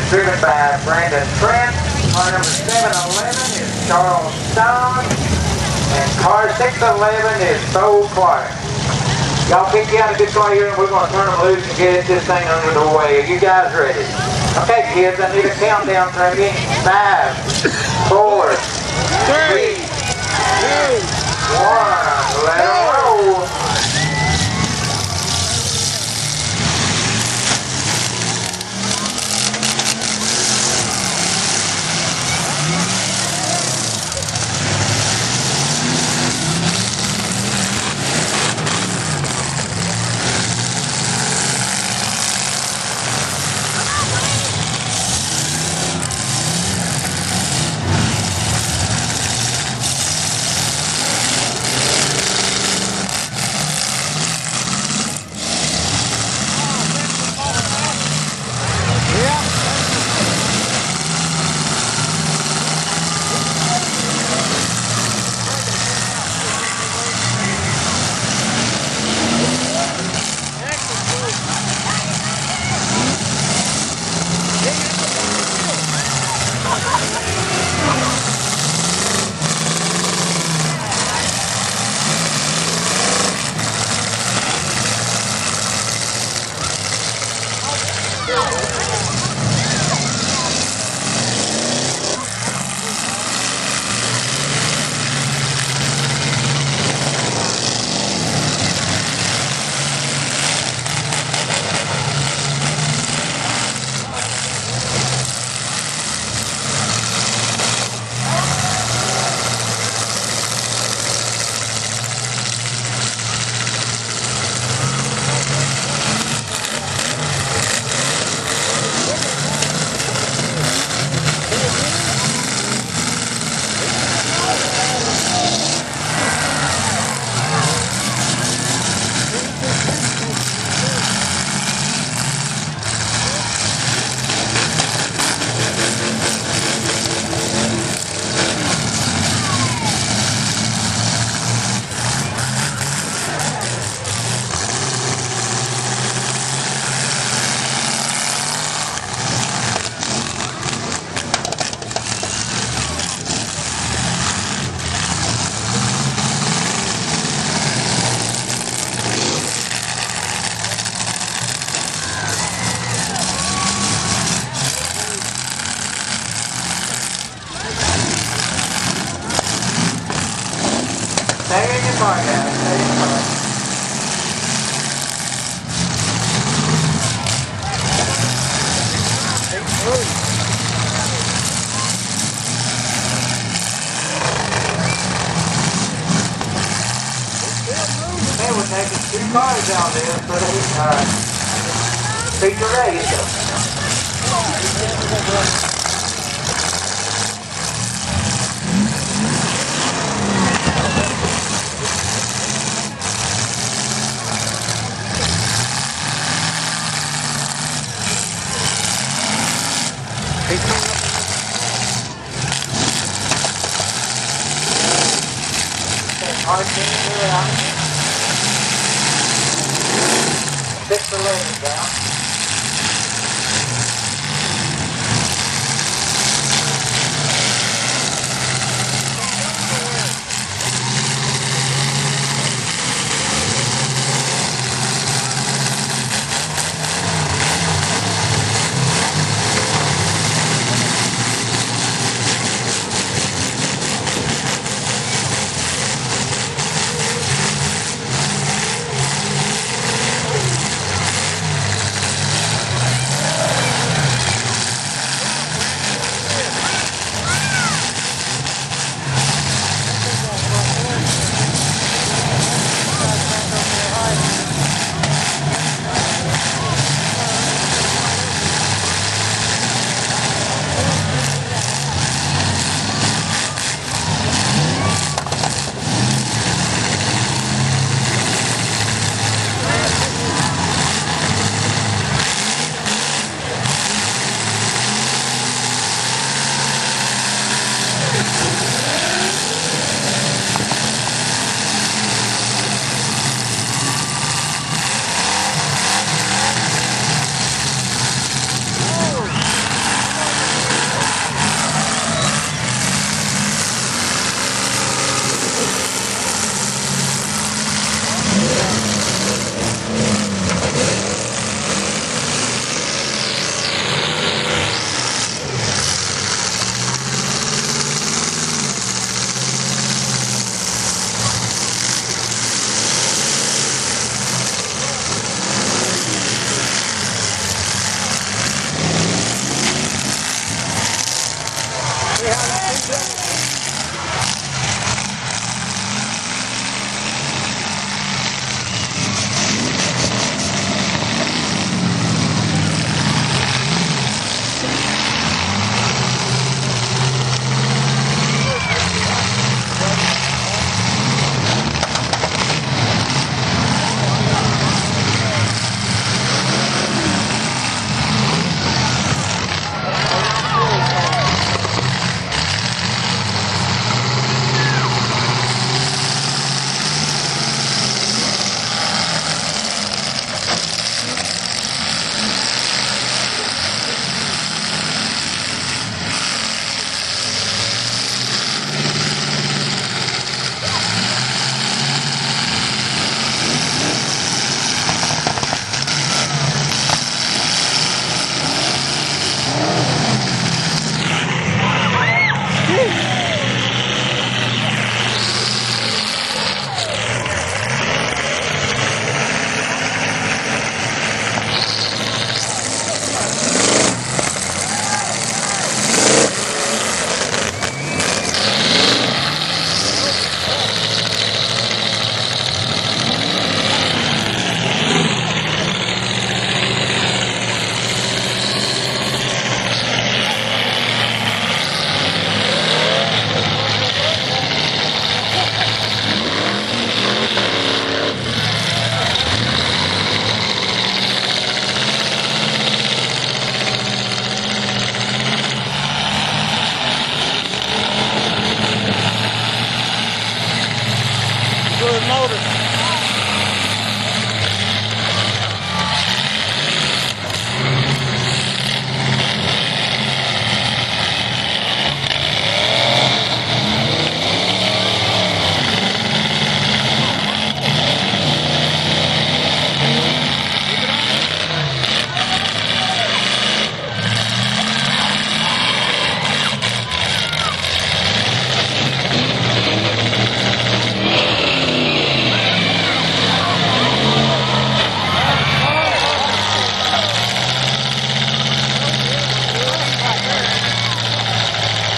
driven by Brandon Trent. Car number 711 is Charles Stone. And car 611 is Bo Clark. Y'all pick you out a good car here and we're going to turn them loose and get this thing under the way. Are you guys ready? Okay kids, I need a countdown from you. 5, 4, 3, 2, 1. Let them roll. Stay in your car, guys. Stay in your car. Hey, we're taking 2 cars out there for the feature race. Fix the lanes down. Good motor.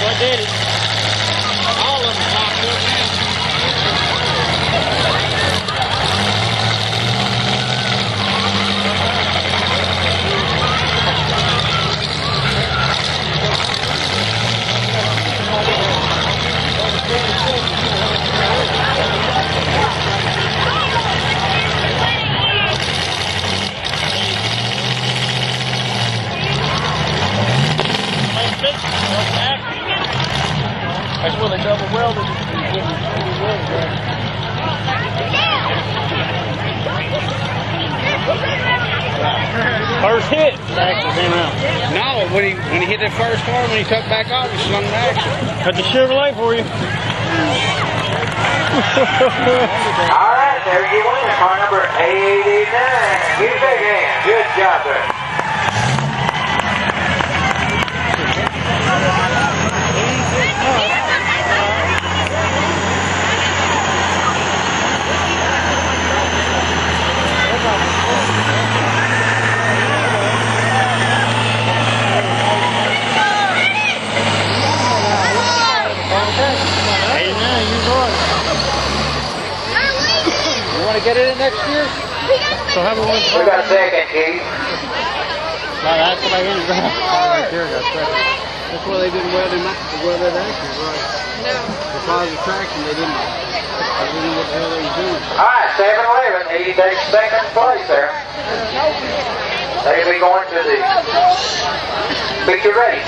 What did it? All of them popped up now. That's where they double welded it. First hit. Axle came out. No, when he hit that first car, when he took back off, he slung the axle. Cut the Chevrolet for you. All right, there you win. Car number 89. Give it a big hand. Good job there. Get it in next year? So have a one. We got a second, Keith. That's what I ended up. Right there, got second. That's why they didn't weld him out. They welded that axle, right? No. Because of traction, they didn't know what the hell they was doing. All right, 7-11. He takes second place there. They'll be going to the picture ready.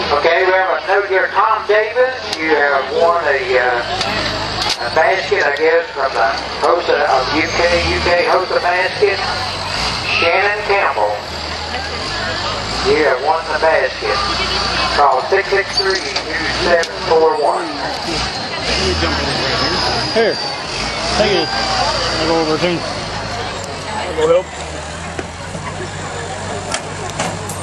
Okay, we have a note here. Tom Davis, you have won a basket, I guess, from the host of UK host of basket, Shannon Campbell. You have won the basket. Call 663-2741. Here, take it. I'll go over to him. I'll go help.